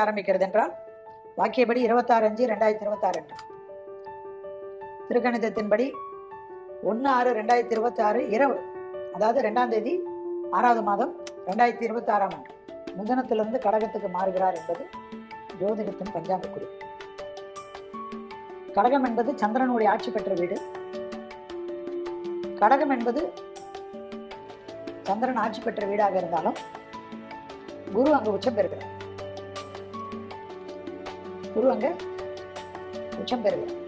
ஆரம்பிக்கிறது என்றால் வாக்கியப்படி 26/5/2026 என்று, திருக்கணிதத்தின்படி 1/6/2026 இரவு, அதாவது 2ஆம் தேதி 6வது மாதம் 2026 ஆண்டு மிதுனத்திலிருந்து கடகத்துக்கு மாறுகிறார் என்பது ஜோதிடத்தின் பஞ்சாங்க குறிப்பு. கடகம் என்பது சந்திரனுடைய ஆட்சி பெற்ற வீடு. கடகம் என்பது சந்திரன் ஆட்சி பெற்ற வீடாக இருந்தாலும் குரு அங்கு உச்சம் பெறுகிறார். குரு அங்க உச்சம் பெறுகிறார்.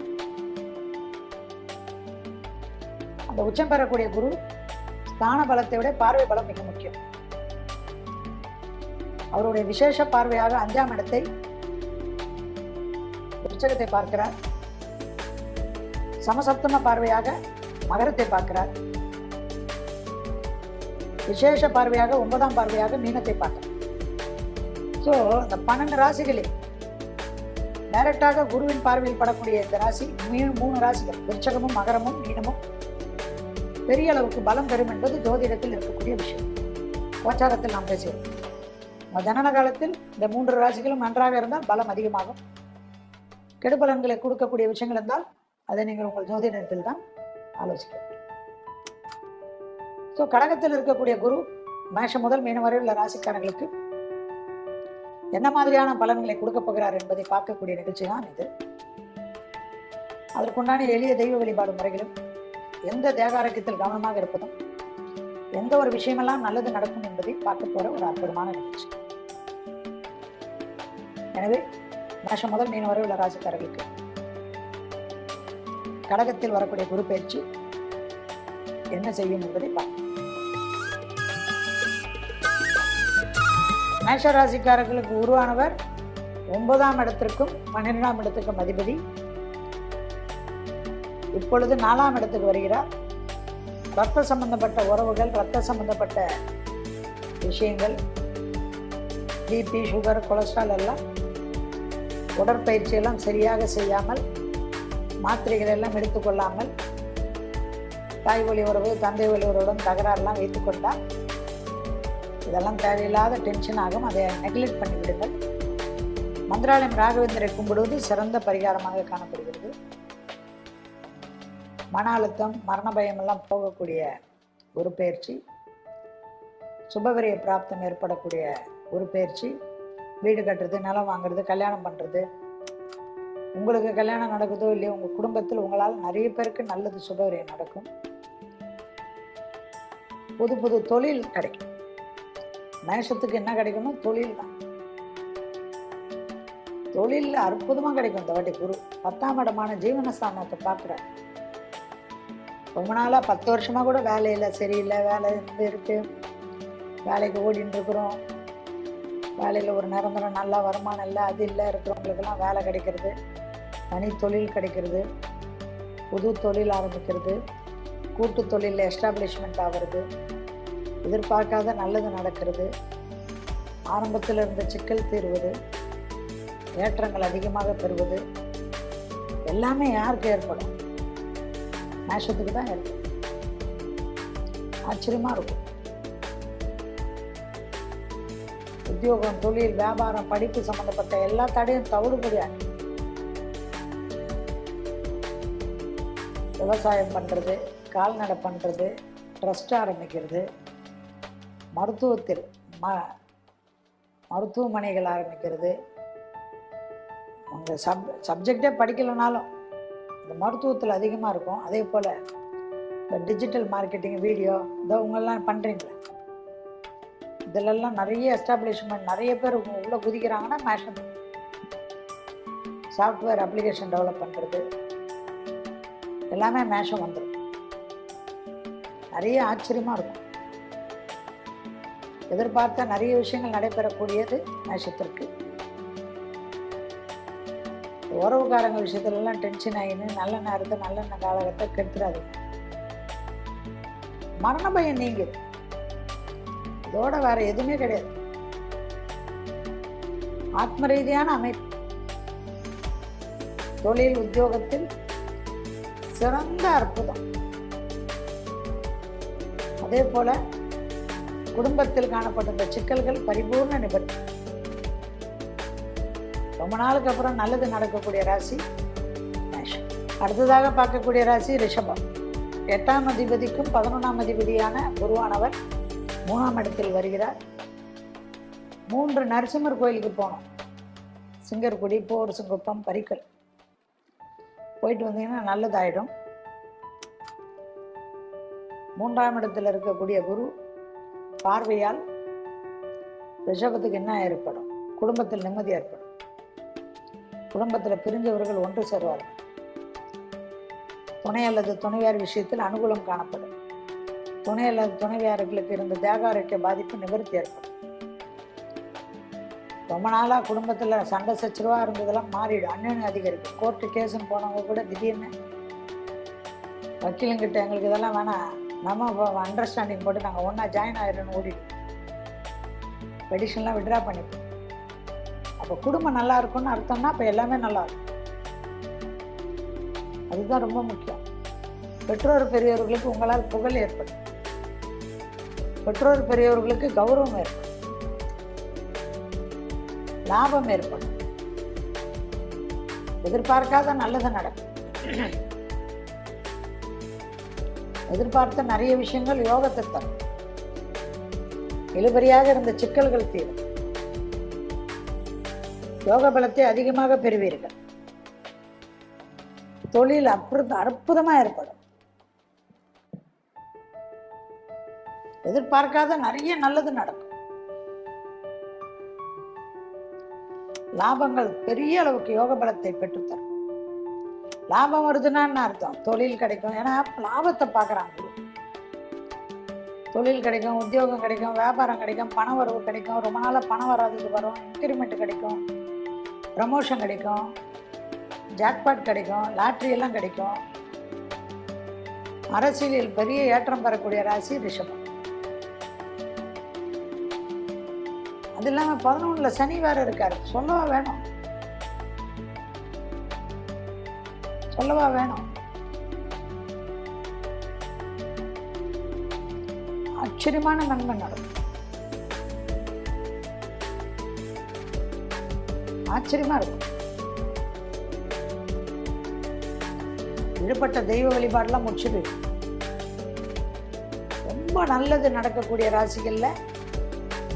அந்த உச்சம் பெறக்கூடிய குரு ஸ்தான பலத்தை விட பார்வை பலம் மிக முக்கியம். அவருடைய விசேஷ பார்வையாக 5ஆம் இடத்தை விருச்சகத்தை பார்க்கிறார். சமசப்தம பார்வையாக மகரத்தை பார்க்கிறார். விசேஷ பார்வையாக 9ஆம் பார்வையாக மீனத்தை பார்க்கிறார். ஸோ இந்த 12 ராசிகளில் டைரக்டாக குருவின் பார்வையில் படக்கூடிய இந்த ராசி 3 ராசிகள் விருச்சகமும் மகரமும் மீனமும் பெரிய அளவுக்கு பலம் பெறும் என்பது ஜோதிடத்தில் இருக்கக்கூடிய விஷயம். கோச்சாரத்தில் நாம் பேசுகிறோம். ஜனன காலத்தில் இந்த 3 ராசிகளும் நன்றாக இருந்தால் பலம் அதிகமாகும். கெடுபலன்களை கொடுக்கக்கூடிய விஷயங்கள் இருந்தால் அதை நீங்கள் உங்கள் ஜோதிடத்தில் தான் ஆலோசிக்க வேண்டும். ஸோ கடகத்தில் இருக்கக்கூடிய குரு மேஷம் முதல் மீனம் வரை உள்ள ராசிக்காரர்களுக்கு என்ன மாதிரியான பலன்களை கொடுக்க போகிறார் என்பதை பார்க்கக்கூடிய நிகழ்ச்சி தான் இது. அதற்குண்டான எளிய தெய்வ வழிபாடு முறைகளும், எந்த தேகாரோக்கியத்தில் கவனமாக இருப்பதும், எந்த ஒரு விஷயமெல்லாம் நல்லது நடக்கும் என்பதை பார்க்க போற ஒரு அற்புதமான நிகழ்ச்சி. எனவே மேஷம் முதல் மீனம் வரை உள்ள ராசிக்காரர்களுக்கு கடகத்தில் வரக்கூடிய குரு பயிற்சி என்ன செய்யும் என்பதை பார்க்கலாம். மேஷ ராசிக்காரர்களுக்கு உருவானவர் 9ஆம் இடத்திற்கும் 12ஆம் இடத்துக்கும் அதிபதி. இப்பொழுது 4ஆம் இடத்துக்கு வருகிறார். ரத்த சம்பந்தப்பட்ட உறவுகள், ரத்த சம்பந்தப்பட்ட விஷயங்கள், பிபி, சுகர், கொலஸ்ட்ரால் எல்லாம் உடற்பயிற்சி எல்லாம் சரியாக செய்யாமல், மாத்திரைகள் எல்லாம் எடுத்துக்கொள்ளாமல், தாய் வழி உறவு, தந்தை வழி உறவுடன் தகராறுலாம் வைத்துக்கொண்டால் இதெல்லாம் தேவையில்லாத டென்ஷன் ஆகும். அதை நெக்லெக்ட் பண்ணிவிடுங்கள். மந்திராலயம் ராகவேந்தரை கும்பிடுவது சிறந்த பரிகாரமாக காணப்படுகிறது. மன அழுத்தம், மரண பயம் எல்லாம் போகக்கூடிய ஒரு பயிற்சி, சுபவிரிய பிராப்தம் ஏற்படக்கூடிய ஒரு பயிற்சி, வீடு கட்டுறது, நிலம் வாங்குறது, கல்யாணம் பண்ணுறது, உங்களுக்கு கல்யாணம் நடக்குதோ இல்லையோ உங்கள் குடும்பத்தில் உங்களால் நிறைய பேருக்கு நல்லது சுபவிரியம் நடக்கும். புது புது தொழில் கிடைக்கும். மேஷத்துக்கு என்ன கிடைக்கணும்? தொழில் தான். தொழில் அற்புதமாக கிடைக்கும். இந்த வாட்டி குரு 10ஆம் இடமான ஜீவனஸ்தானத்தை பார்க்குறார். ரொம்ப நாளாக 10 வருஷமாக கூட வேலையில் சரியில்லை, வேலை இருக்கு, வேலைக்கு ஓடின்னு இருக்கிறோம், வேலையில் ஒரு நிரந்தரம் நல்ல வருமானம் இல்லை, அது இல்லை, இருக்கிறவங்களுக்கெல்லாம் வேலை கிடைக்கிறது, தனி தொழில் கிடைக்கிறது, புது தொழில் ஆரம்பிக்கிறது, கூட்டு தொழிலில் எஸ்டாப்ளிஷ்மெண்ட் ஆகிறது, எதிர்பார்க்காத நல்லது நடக்கிறது, ஆரம்பத்தில் இருந்த சிக்கல் தீர்வது, ஏற்றங்கள் அதிகமாக பெறுவது, எல்லாமே யாருக்கு ஏற்படும்? மேஷத்துக்கு தான் ஏற்படும். ஆச்சரியமா இருக்கும். உத்தியோகம், தொழில், வியாபாரம், படிப்பு சம்பந்தப்பட்ட எல்லா தடையும் தவிடுபடியாக விவசாயம் பண்ணுறது, கால்நடை பண்ணுறது, ட்ரஸ்ட் ஆரம்பிக்கிறது, மருத்துவத்தில் மருத்துவமனைகள் ஆரம்பிக்கிறது. உங்கள் சப்ஜெக்டே படிக்கலைனாலும் இந்த மருத்துவத்தில் அதிகமாக இருக்கும். அதே போல் இந்த டிஜிட்டல் மார்க்கெட்டிங், வீடியோ, இதோ உங்களெல்லாம் பண்ணுறீங்களே, இதிலெல்லாம் நிறைய எஸ்டாப்ளிஷ்மெண்ட், நிறைய பேர் உள்ளே குதிக்கிறாங்கன்னா மேஷன். சாஃப்ட்வேர் அப்ளிகேஷன் டெவலப் பண்ணுறது எல்லாமே மேஷம் வந்துடும். நிறைய ஆச்சரியமாக இருக்கும். எதிர்பார்த்த நிறைய விஷயங்கள் நடைபெறக்கூடியது மேஷத்திற்கு. உறவுக்காரங்க விஷயத்துலலாம் டென்ஷன் ஆகின்னு நல்ல நேரத்தை, நல்ல காலகட்டத்தை கெடுத்துடாதீங்க. மரண பயம் நீங்குது. இதோட வேற எதுவுமே கிடையாது. ஆத்ம ரீதியான அமைப்பு, தொழில், உத்தியோகத்தில் சிறந்த அற்புதம். அதே போல குடும்பத்தில் காணப்பட்ட சிக்கல்கள் பரிபூர்ண நிவர்த்தி. ரொம்ப நாளுக்கு அப்புறம் நல்லது நடக்கக்கூடிய ராசி மேஷம். அடுத்ததாக பார்க்கக்கூடிய ராசி ரிஷபம். 8ஆம் அதிபதிக்கும் 11ஆம் அதிபதியான குருவானவர் 3ஆம் இடத்தில் வருகிறார். 3 நரசிம்மர் கோயிலுக்கு போனோம். சிங்கர்குடி, போர்சுங்குப்பம், பரிக்கல் போயிட்டு வந்தீங்கன்னா நல்லதாயிடும். 3ஆம் இடத்தில் இருக்கக்கூடிய குரு பார்வையால் ரிஷபத்துக்கு என்ன ஏற்படும்? குடும்பத்தில் நிம்மதி ஏற்படும். குடும்பத்தில் பிரிஞ்சவர்கள் ஒன்று சேருவார்கள். துணை அல்லது துணைவியார் விஷயத்தில் அனுகூலம் காணப்படும். துணை அல்லது துணைவியார்களுக்கு இருந்த தேக ஆரோக்கிய பாதிப்பு நிவர்த்தி ஏற்படும். ரொம்ப நாளாக குடும்பத்தில் சண்டை சச்சரவாக இருந்ததெல்லாம் மாறிடும். அந்யோன்யம் அதிகரிக்கும். கோர்ட்டு கேஸுன்னு போனவங்க கூட திடீர்னு வக்கீலுங்கிட்ட எங்களுக்கு இதெல்லாம் வேணாம், நம்ம அண்டர்ஸ்டாண்டிங் போட்டு நாங்கள் ஒன்றா ஜாயின் ஆயிடும்னு ஓடிடும். பெடிஷன்லாம் விட்ரா பண்ணிப்போம். அப்போ குடும்பம் நல்லா இருக்கும்னு அர்த்தம்னா அப்போ எல்லாமே நல்லா இருக்கும். அதுதான் ரொம்ப முக்கியம். பெற்றோர் பெரியவர்களுக்கு உங்களால் புகழ் ஏற்படும். பெற்றோர் பெரியவர்களுக்கு கௌரவம் ஏற்படும். லாபம் ஏற்படும். எதிர்பார்க்காத நல்லது நடக்கும். எதிர்பார்த்த நிறைய விஷயங்கள் யோகத்தை தரும். இழுபறியாக இருந்த சிக்கல்கள் தீரும். யோக பலத்தை அதிகமாக பெறுவீர்கள். தொழில் அற்புதமா ஏற்படும். எதிர்பார்க்காத நிறைய நல்லது நடக்கும். லாபங்கள் பெரிய அளவுக்கு யோக பலத்தை பெற்றுத்தரும். லாபம் வருதுன்னா என்ன அர்த்தம்? தொழில் கிடைக்கும். ஏன்னா லாபத்தை பார்க்குறாங்க. தொழில் கிடைக்கும், உத்தியோகம் கிடைக்கும், வியாபாரம் கிடைக்கும், பண வரவு கிடைக்கும். ரொம்ப நாளாக பணம் வராதது வரும். இன்க்ரிமெண்ட் கிடைக்கும், ப்ரமோஷன் கிடைக்கும், ஜாக்பாட் கிடைக்கும், லாட்ரி எல்லாம் கிடைக்கும். அரசியலில் பெரிய ஏற்றம் பெறக்கூடிய ராசி ரிஷபம். அது இல்லாமல் 11ல் சனி வேற இருக்காரு. சொல்லவா வேணும்? சொல்லவா வேணும்? ஆச்சரியமான நன்மை நடக்கும். ஆச்சரியமா இருக்கும். விடுபட்ட தெய்வ வழிபாடெல்லாம் முடிச்சுடு. ரொம்ப நல்லது நடக்கக்கூடிய ராசிகள்ல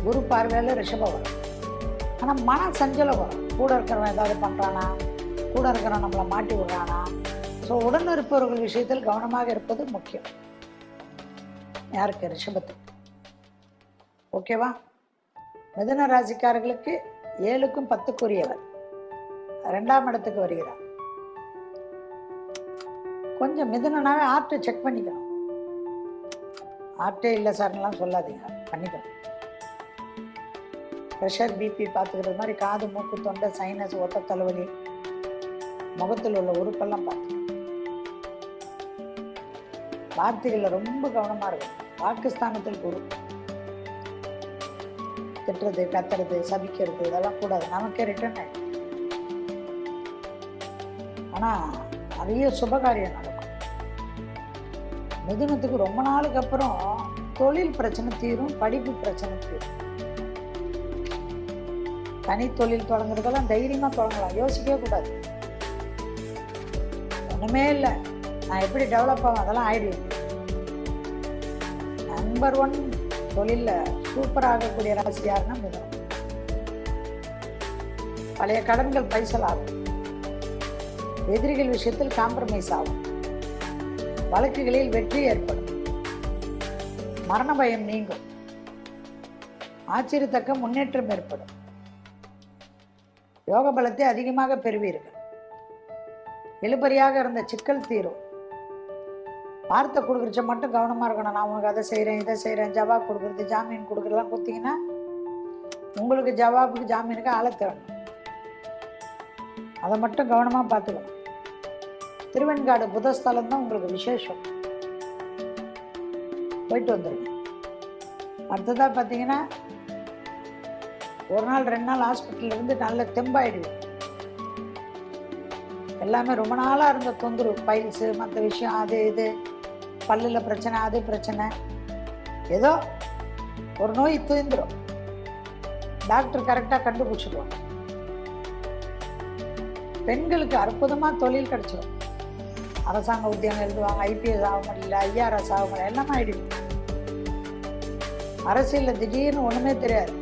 குரு பார்வையில ரிஷபம் வரும். ஆனா மன சஞ்சலம் வரும். கூட இருக்கிறவன் ஏதாவது பண்றானா, கூட இருக்கிறவன் நம்மளை மாட்டி விடுறானா. ஸோ உடன் இருப்பவர்கள் விஷயத்தில் கவனமாக இருப்பது முக்கியம். யாருக்கு? ரிஷபத்துக்கு. ஓகேவா? மிதுன ராசிக்காரர்களுக்கு 7க்கும் 10க்குரியவர் 2ஆம் இடத்துக்கு வருகிறார். கொஞ்சம் மிதுனனாவே ஆர்ட்டை செக் பண்ணிக்கணும். ஆர்ட்டே இல்லை சார்லாம் சொல்லாதீங்க, பண்ணிக்கணும். ப்ரெஷர், பிபி பார்த்துக்கிறது மாதிரி காது, மூக்கு, தொண்டை, சைனஸ், ஒத்த தலைவலி, முகத்தில் உள்ள உறுப்பெல்லாம் பார்த்து வார்த்தைகளில் ரொம்ப கவனமாக இருக்கும். பாகிஸ்தானத்தில் குரு திட்டுறது, கத்துறது, சபிக்கிறது இதெல்லாம் கூடாது. நமக்கே ரிட்டர்ன் ஆகிடும். ஆனால் நிறைய சுபகாரியம் நடக்கும். மிதுனத்துக்கு ரொம்ப நாளுக்கு அப்புறம் தொழில் பிரச்சனை தீரும், படிப்பு பிரச்சனை தீரும். தனி தொழில் தொடங்குறதெல்லாம் தைரியமா தொடங்கலாம். யோசிக்கவே கூடாது. ஒண்ணுமே இல்லை, நான் எப்படி டெவலப் ஆகும் அதெல்லாம் ஆயிடுவேன். நம்பர் 1 தொழில்ல சூப்பர் ஆகக்கூடிய ராசி யாருன்னா மிதுனம். பழைய கடன்கள் பைசல் ஆகும். எதிரிகள் விஷயத்தில் காம்ப்ரமைஸ் ஆகும். வழக்குகளில் வெற்றி ஏற்படும். மரண பயம் நீங்கும். ஆச்சரியத்தக்க முன்னேற்றம் ஏற்படும். யோக பலத்தை அதிகமாக பெறுவீர்கள். இழுபறியாக இருந்த சிக்கல் தீரும். வார்த்தை கொடுக்குறச்ச மட்டும் கவனமாக இருக்கணும். நான் உனக்கு அதை செய்கிறேன், இதை செய்கிறேன், ஜவாப் கொடுக்குறது, ஜாமீன் கொடுக்குறதுலாம் கொடுத்தீங்கன்னா உங்களுக்கு ஜவாபுக்கு ஜாமீனுக்கு ஆளை தேடணும். அதை மட்டும் கவனமாக பார்த்துக்கணும். திருவெண்காடு புதஸ்தலம் தான் உங்களுக்கு விசேஷம். போயிட்டு வந்துடுங்க. அடுத்ததாக பார்த்தீங்கன்னா 1 நாள் 2 நாள் ஹாஸ்பிட்டல் இருந்து நல்ல தெம்பாயிடுவேன். எல்லாமே ரொம்ப நாளாக இருந்த தொந்தரவு, பைல்ஸு, மற்ற விஷயம், அது இது, பல்லில் பிரச்சனை, அது பிரச்சனை, ஏதோ ஒரு நோய் தீர்ந்துடும். டாக்டர் கரெக்டாக கண்டுபிடிச்சிடுவாங்க. பெண்களுக்கு அற்புதமாக தொழில் கிடைச்சிடும். அரசாங்க உத்தியோகம் எழுதுவாங்க, ஐபிஎஸ் ஆக முடியல, ஐஆர்எஸ் ஆக முடியல, எல்லாமே ஆயிடுது. அரசியலில் திடீர்னு ஒன்றுமே தெரியாது,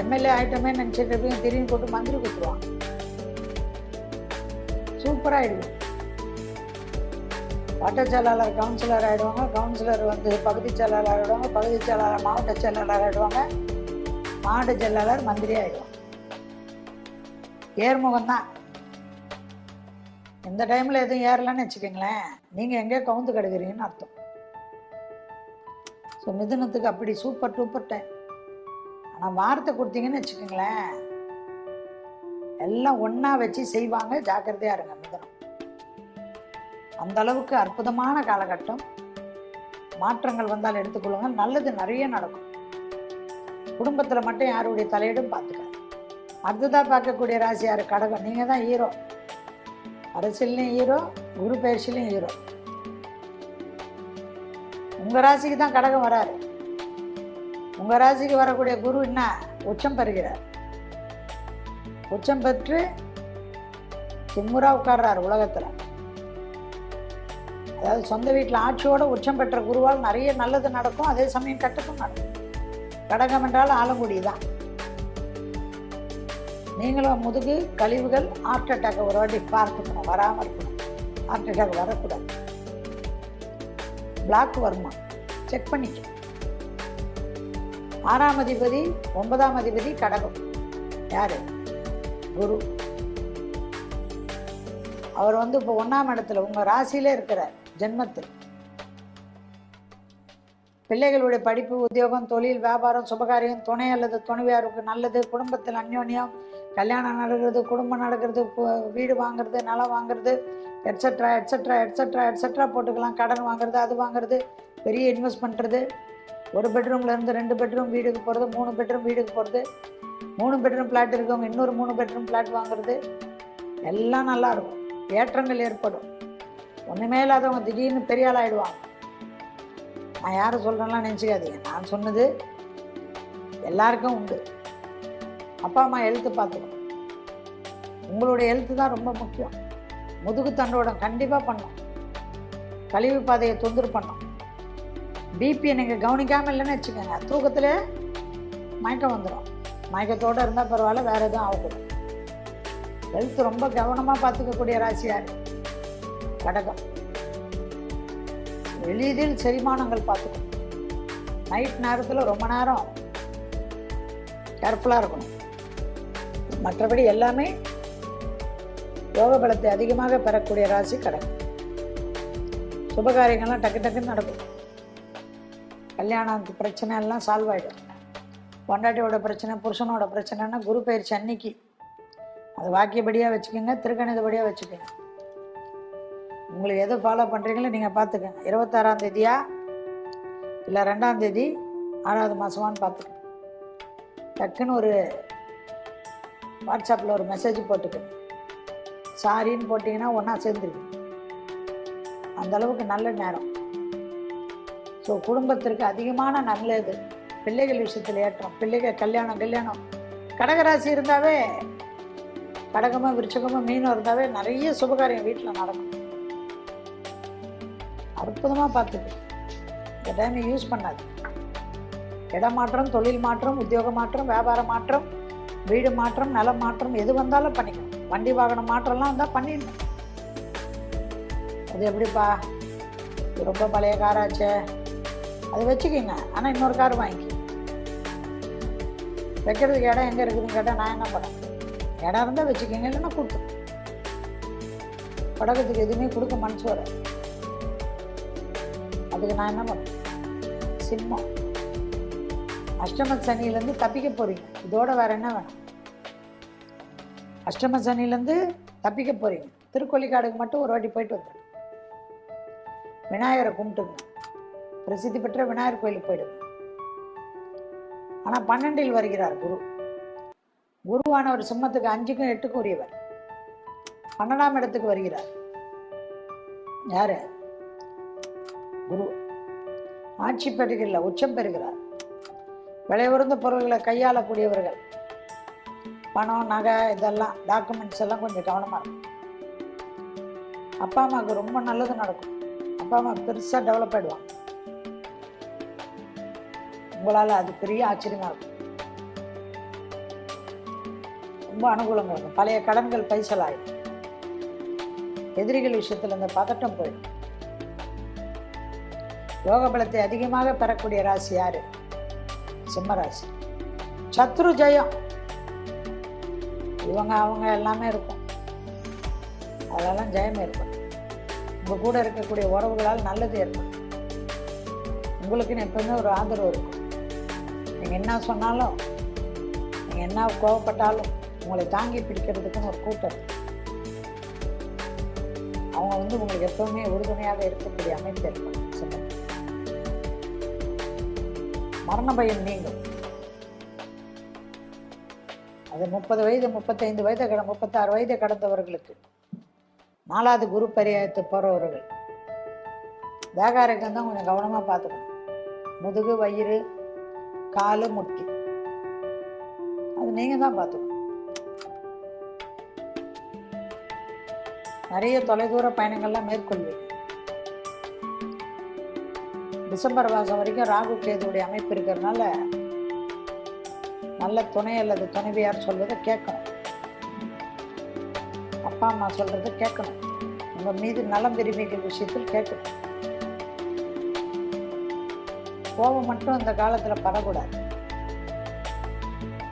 எம்எல்ஏ ஆகிட்டோமே நினச்சிட்டு இருப்பீங்க, திடீர்னு போட்டு மந்திரி கொடுத்துருவாங்க, சூப்பராக ஆயிடுது. வட்ட செயலாளர் கவுன்சிலர் ஆகிடுவாங்க, கவுன்சிலர் பகுதி செயலாளர் ஆகிடுவாங்க, பகுதி செயலாளர் மாவட்ட செயலாளர் ஆகிடுவாங்க, மாவட்ட செயலாளர் மந்திரி ஆகிடுவாங்க. ஏர்முகம் தான். இந்த டைமில் எதுவும் ஏறலன்னு வச்சுக்கோங்களேன், நீங்கள் எங்கேயோ கவுந்து கிடக்குறீங்கன்னு அர்த்தம். ஸோ மிதுனத்துக்கு அப்படி சூப்பர் டூப்பர் டைம். ஆனால் வார்த்தை கொடுத்தீங்கன்னு வச்சுக்கோங்களேன், எல்லாம் ஒன்றா வச்சு செய்வாங்க. ஜாக்கிரதையாக இருங்க மிதுனம். அந்த அளவுக்கு அற்புதமான காலகட்டம். மாற்றங்கள் வந்தால் எடுத்துக்கொள்ளுங்க, நல்லது நிறைய நடக்கும். குடும்பத்தில் மட்டும் யாருடைய தலையீடும் பார்த்துக்க. அடுத்ததாக பார்க்கக்கூடிய ராசி யார்? கடகம். நீங்கள் தான் ஹீரோ. அரசியல்லையும் ஹீரோ, குரு பயிற்சியிலையும் ஹீரோ. உங்கள் ராசிக்கு தான் கடகம் வராரு. உங்கள் ராசிக்கு வரக்கூடிய குரு என்ன? உச்சம் பெறுகிறார். உச்சம் பெற்று திமுறா உட்கார்றார் உலகத்தில். அதாவது சொந்த வீட்டில் ஆட்சியோட உச்சம் பெற்ற குருவால் நிறைய நல்லது நடக்கும், அதே சமயம் கெட்டதும் நடக்கும். கடகம் என்றால் ஆலங்குடி தான். நீங்களும் முதுகு கழிவுகள், ஹார்ட் அட்டாக் ஒரு வாட்டி பார்த்துக்கணும், வராமல் இருக்கணும். ஹார்ட் அட்டாக் வரக்கூடாது. பிளாக் வருமா செக் பண்ணிக்க. 6ஆம் அதிபதி 9ஆம் அதிபதி கடகம். யாரு? குரு. அவர் இப்போ 1ஆம் இடத்துல உங்க ராசியில இருக்கிறார், ஜென்மத்தில். பிள்ளைகளுடைய படிப்பு, உத்தியோகம், தொழில், வியாபாரம், சுபகாரியம், துணை அல்லது துணைவியாருக்கு நல்லது, குடும்பத்தில் அந்யோன்யம், கல்யாணம் நடக்கிறது, குடும்பம் நடக்கிறது, வீடு வாங்குறது, நிலம் வாங்குறது, எட்ஸட்ரா எட்ஸட்ரா எட்ஸட்ரா எட்ஸட்ரா போட்டுக்கலாம். கடன் வாங்குறது, அது வாங்குறது, பெரிய இன்வெஸ்ட் பண்ணுறது, 1 பெட்ரூம்லேருந்து 2 பெட்ரூம் வீடுக்கு போகிறது, 3 பெட்ரூம் வீடுக்கு போகிறது, 3 பெட்ரூம் பிளாட் இருக்கவங்க இன்னொரு 3 பெட்ரூம் பிளாட் வாங்குறது, எல்லாம் நல்லா இருக்கும். ஏற்றங்கள் ஏற்படும். ஒன்றுமே இல்லாதவங்க திடீர்னு பெரிய ஆள் ஆகிடுவாங்க. நான் யாரும் சொல்கிறேன்லாம் நினச்சிக்காதீங்க, நான் சொன்னது எல்லாருக்கும் உண்டு. அப்பா அம்மா ஹெல்த்து பார்த்துக்கணும். உங்களுடைய ஹெல்த்து தான் ரொம்ப முக்கியம். முதுகு தண்டோடம் கண்டிப்பாக பண்ணணும். கழிவு பாதையை தொந்தரவு பண்ணணும். பிபியை நீங்கள் கவனிக்காமல் இல்லைன்னு வச்சுக்கோங்க, தூக்கத்தில் மயக்கம் வந்துடும். மயக்கத்தோடு இருந்தால் பரவாயில்ல, வேறு எதுவும் ஆகக்கூடாது. ஹெல்த் ரொம்ப கவனமாக பார்த்துக்கக்கூடிய ராசி யார்? கடகம். எளிதில் செரிமானங்கள் பார்த்துக்கணும். நைட் நேரத்தில் ரொம்ப நேரம் கேர்ஃபுல்லாக இருக்கணும். மற்றபடி எல்லாமே யோக பலத்தை அதிகமாக பெறக்கூடிய ராசி கடகம். சுபகாரியங்கள்லாம் டக்கு டக்குன்னு நடக்கும். கல்யாணத்துக்கு பிரச்சனை எல்லாம் சால்வ் ஆகிடும். பொண்டாட்டியோட பிரச்சனை, புருஷனோட பிரச்சனைன்னா குரு பயிற்சி அன்னைக்கு அது வாக்கியபடியாக வச்சுக்கோங்க, திருக்கணிதபடியாக வச்சுக்கோங்க. உங்களுக்கு எது ஃபாலோ பண்ணுறீங்களோ நீங்கள் பார்த்துக்கோங்க. 26ஆம் தேதியா இல்லை 2ஆம் தேதி 6வது மாதமானு பார்த்துக்கோங்க. டக்குன்னு ஒரு வாட்ஸ்அப்பில் ஒரு மெசேஜ் போட்டுக்கோங்க. சாரின்னு போட்டிங்கன்னா ஒன்றா சேர்ந்துருக்கு. அந்தளவுக்கு நல்ல நேரம். ஸோ குடும்பத்திற்கு அதிகமான நல்லது. பிள்ளைகள் விஷயத்தில் ஏற்றம், பிள்ளைகள் கல்யாணம். கடகராசி இருந்தாவே, கடகமாக விருச்சகமாக மீனம் இருந்தாவே நிறைய சுபகாரியம் வீட்டில் நடக்கும். அற்புதமாக பார்த்துக்கு. இந்த டைமை யூஸ் பண்ணாது. இடமாற்றம், தொழில் மாற்றம், உத்தியோக மாற்றம், வியாபார மாற்றம், வீடு மாற்றம், நிலம் மாற்றம், எது வந்தாலும் பண்ணிக்கணும். வண்டி வாகனம் மாற்றம்லாம் வந்தால் பண்ணிடணும். அது எப்படிப்பா, இது ரொம்ப பழைய காராச்சே, அது வச்சுக்கிங்க. ஆனால் இன்னொரு கார் வாங்கிக்க. வைக்கிறதுக்கு இடம் எங்கே இருக்குதுன்னு கேட்டால் நான் என்ன பண்ணேன்? இடம் இருந்தால் வச்சுக்கிங்க, இல்லைன்னா கொடுத்து. படகத்துக்கு எதுவுமே கொடுக்க மனசு வர, அதுக்கு நான் என்ன பண்ணேன்? சிம்மம். அஷ்டம சனியிலேருந்து தப்பிக்க போகிறீங்க. இதோட வேறு என்ன வேணும்? அஷ்டம சனியிலேருந்து தப்பிக்க போகிறீங்க. திருக்கொள்ளிக்காடுக்கு மட்டும் ஒரு வாட்டி போயிட்டு வந்துடுங்க. விநாயகரை கும்பிட்டுங்க. பிரசித்தி பெற்ற விநாயகர் கோயிலுக்கு போயிடுங்க. ஆனால் 12இல் வருகிறார் குரு. குருவானவர் சிம்மத்துக்கு 5க்கும் 8க்கும் உரியவர். 12ஆம் இடத்துக்கு வருகிறார். யாரு? குரு. ஆட்சி பெறுகிறார், உச்சம் பெறுகிறார். விலை உயர்ந்த பொருள்களை கையாளக்கூடியவர்கள். பணம், நகை, இதெல்லாம் டாக்குமெண்ட்ஸ் எல்லாம் கொஞ்சம் கவனமாக இருக்கும். அப்பா அம்மாவுக்கு ரொம்ப நல்லது நடக்கும். அப்பா அம்மா பெருசாக டெவலப் ஆகிடுவாங்க. உங்களால் அது பெரிய ஆச்சரியமாக இருக்கும். ரொம்ப அனுகூலங்கள் இருக்கும். பழைய கடன்கள் பைசல் ஆகிடும். எதிரிகள் விஷயத்தில் இந்த பதட்டம் போயிடும். யோக பலத்தை அதிகமாக பெறக்கூடிய ராசி யாரு? சிம்ம ராசி. சத்ரு ஜெயம், இவங்க அவங்க எல்லாமே இருக்கும். அதெல்லாம் ஜெயம் ஏற்படும். உங்கள் கூட இருக்கக்கூடிய உறவுகளால் நல்லது ஏற்படும். உங்களுக்குன்னு எப்பவுமே ஒரு ஆதரவு இருக்கும். நீங்கள் என்ன சொன்னாலும், நீங்கள் என்ன கோவப்பட்டாலும் உங்களை தாங்கி பிடிக்கிறதுக்குன்னு ஒரு கூட்டம். அவங்க உங்களுக்கு எப்பவுமே உறுதுணையாக இருக்கக்கூடிய அமைப்பு ஏற்படும். மரண பயம் நீங்கும். அது 30 வயது, 35 வயது, 36 வயதை கடந்தவர்களுக்கு, 4வது குரு பரியாயத்து போகிறவர்கள் தேகாரக்கம் தான் கொஞ்சம் கவனமாக பார்த்துக்கணும். முதுகு, வயிறு, காலு, முட்டி, அது நீங்கள் தான் பார்த்துக்கணும். நிறைய தொலைதூர பயணங்கள்லாம் மேற்கொள்வீங்க. டிசம்பர் மாதம் வரைக்கும் ராகு கேதுவுடைய அமைப்பு இருக்கிறதுனால நல்ல துணை அல்லது துணைவியார் சொல்வதை கேட்கணும். அப்பா அம்மா சொல்றதை கேட்கணும். உங்க மீது நலம் விரும்பிகள் விஷயத்தில் கேட்கணும். கோபம் மட்டும் இந்த காலத்தில் படக்கூடாது.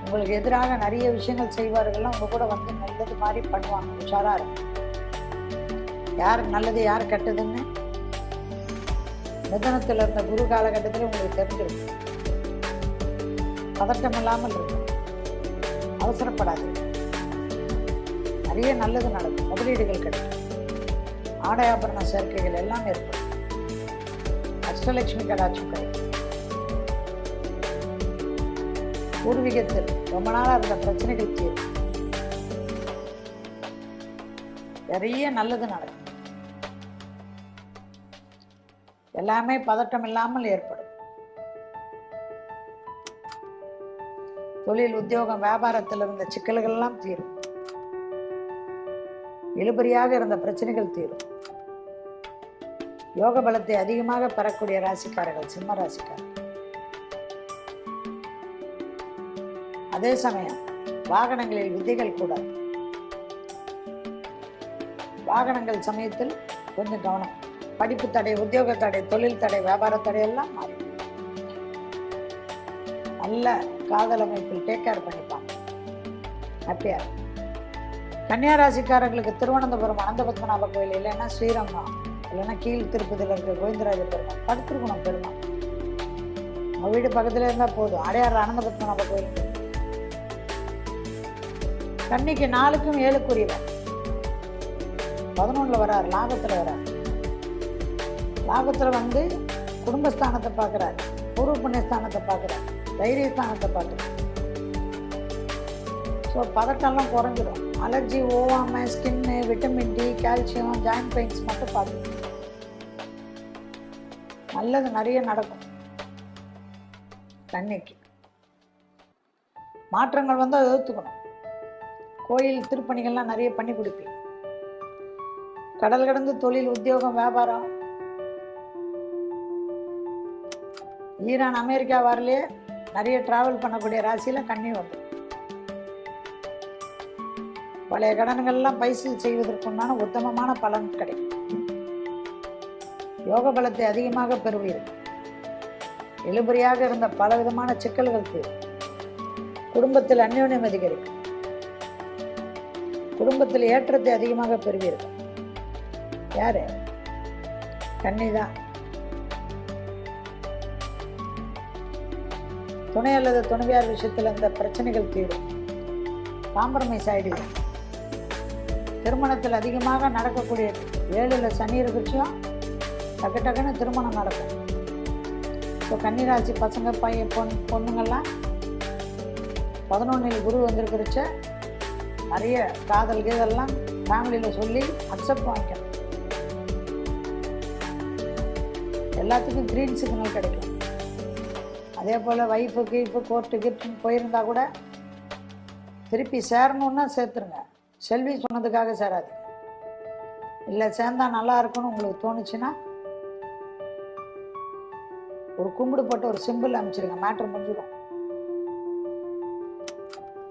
உங்களுக்கு எதிராக நிறைய விஷயங்கள் செய்வார்கள்லாம் உங்க கூட வந்து நல்லது மாதிரி பண்ணுவாங்க. உஷாரா இருக்கும். யார் நல்லது யார் கெட்டதுன்னு மிதனத்தில் இருந்த குரு காலகட்டத்தில் உங்களுக்கு தெரிஞ்சிருக்கும். பதட்டம் இல்லாமல் இருக்கும். அவசரப்படாது. நிறைய நல்லது நடக்கும். முதலீடுகள் கிடைக்கும். ஆடை ஆபரண சேர்க்கைகள் எல்லாம் ஏற்படும். அஷ்டலட்சுமி கடாட்சம் கிடைக்கும். பூர்வீகத்தில் ரொம்ப நாளாக இருந்த பிரச்சனைகள் தீரும். நிறைய நல்லது நடக்கும். எல்லாமே பதட்டம் இல்லாமல் ஏற்படும். தொழில், உத்தியோகம், வியாபாரத்தில் இருந்த சிக்கல்கள் எல்லாம் தீரும். இழுபறியாக இருந்த பிரச்சனைகள் தீரும். யோக பலத்தை அதிகமாக பெறக்கூடிய ராசிக்காரர்கள் சிம்ம ராசிக்காரர்கள். அதே சமயம் வாகனங்களில் வித்தைகள் கூடாது. வாகனங்கள் சமயத்தில் கொஞ்சம் கவனம். படிப்பு தடை, உத்தியோக தடை, தொழில் தடை, வியாபார தடை எல்லாம் மாறி நல்ல காதல் அமைப்பில் டேக் கேர் பண்ணிப்பாங்க. ஹாப்பியா. கன்னியா ராசிக்காரர்களுக்கு திருவனந்தபுரம் அனந்த பத்மநாப கோயில், இல்லைன்னா ஸ்ரீரங்கம், இல்லைன்னா கீழ் திருப்பதியில் இருக்கிற கோவிந்தராஜ பெருமாள் படுத்திருக்கணும். பெருமாள் உங்க வீடு பக்கத்துல இருந்தா போதும். அடையாறு அனந்த பத்மநாப கோயில். கன்னிக்கு 4க்கும் 7க்குரியவர் 11ல் வரார். லாபத்துல வரார். லாபத்துல வந்து குடும்பஸ்தானத்தை பார்க்கிறார். பூர்வ புண்ணியஸ்தானத்தை பார்க்கிறார். தைரியஸ்தானத்தை பார்க்கிறார். ஸோ பதட்டம்லாம் குறைஞ்சிடும். அலர்ஜி, ஓவாமை, skin, vitamin D, calcium, joint pains மட்டும் பார்க்கணும். நல்லது நிறைய நடக்கும். கன்னிக்கு மாற்றங்கள் வந்து அதை ஏற்றுக்கணும். கோயில் திருப்பணிகள்லாம் நிறைய பண்ணி கொடுப்பீங்க. கடல் கடந்து தொழில், உத்தியோகம், வியாபாரம். ஈரான், அமெரிக்கா வரலையே நிறைய டிராவல் பண்ணக்கூடிய ராசியில் கன்னி வந்து பழைய கடன்கள்லாம் பைசல் செய்வதற்குண்டான உத்தமமான பலன் கிடைக்கும். யோக பலத்தை அதிகமாக பெறுவீர்கள். இழுபறியாக இருந்த பல விதமான சிக்கல்கள் தீரும். குடும்பத்தில் அந்யோன்யம் அதிகரிக்கும். குடும்பத்தில் ஏற்றத்தை அதிகமாக பெறுவீர்கள். யாரு? கன்னிதான். துணை அல்லது துணைவியார் விஷயத்தில் அந்த பிரச்சனைகள் தீரும். காம்ப்ரமைஸ் ஆயிடுவீங்க. திருமணத்தில் அதிகமாக நடக்கக்கூடியது 7ல் சனி இருக்குச்சும் டக்கு டக்குன்னு திருமணம் நடக்கும். ஸோ கன்னிராசி பசங்க, பையன், பொண்ணுங்கள்லாம் 11ல் குரு வந்திருக்கிறச்ச நிறைய காதல் கீதெல்லாம் ஃபேமிலியில் சொல்லி அக்செப்ட் வாங்கிக்கணும். எல்லாத்துக்கும் க்ரீன் சிக்னல் கிடைக்கும். அதே போல் ஒய்ஃபுக்கு இப்போ கோர்ட்டு கிஃப்ட்னு போயிருந்தா கூட திருப்பி சேரணுன்னா சேர்த்துருங்க. செல்வி சொன்னதுக்காக சேராதீங்க. இல்லை சேர்ந்தா நல்லா இருக்குன்னு உங்களுக்கு தோணுச்சுன்னா ஒரு கும்பிடு போட்டு ஒரு சிம்பிள் அமைச்சிருங்க, மேட்ரு முடிஞ்சிடும்.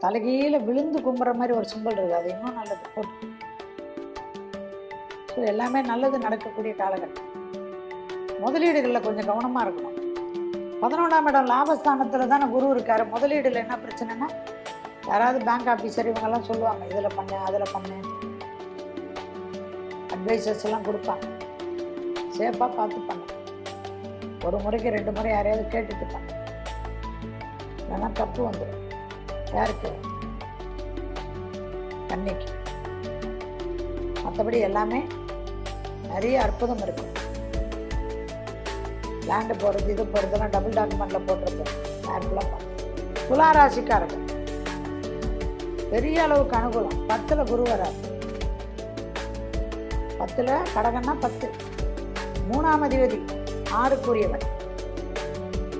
தலைகீழ விழுந்து கும்புற மாதிரி ஒரு சிம்பிள் இருக்குது, அது இன்னும் நல்லது போட்டு. ஸோ எல்லாமே நல்லது நடக்கக்கூடிய காலகட்டம். முதலீடுகளில் கொஞ்சம் கவனமாக இருக்கணும். 11ஆம் இடம் லாபஸ்தானத்தில் தானே குரு இருக்காரு. முதலீடுல என்ன பிரச்சனைனா, யாராவது பேங்க் ஆஃபீஸர் இவங்கெல்லாம் சொல்லுவாங்க, இதில் பண்ணு அதில் பண்ணு, அட்வைசர்ஸ் எல்லாம் கொடுப்பாங்க. சேஃபாக பார்த்து பண்ணு. ஒரு முறைக்கு 2 முறை யாரையாவது கேட்டுட்டு பண்ணு, இல்லைன்னா தப்பு வந்துடும். யாருக்கு? கன்னிக்கு. மற்றபடி எல்லாமே நிறைய அற்புதம் இருக்கும். லேண்டு போகிறது இது போகிறதுலாம் டபுள் டாக்குமெண்ட்டில் போட்டிருப்போம். கேர்ஃபுல்லாக பார்த்து. துளாராசிக்காரர்கள் பெரிய அளவுக்கு அனுகூலம். 10ல் குரு வராது. 10ல் கடகன்னா 10, 3ஆம் அதிபதி 6க்குரியவன்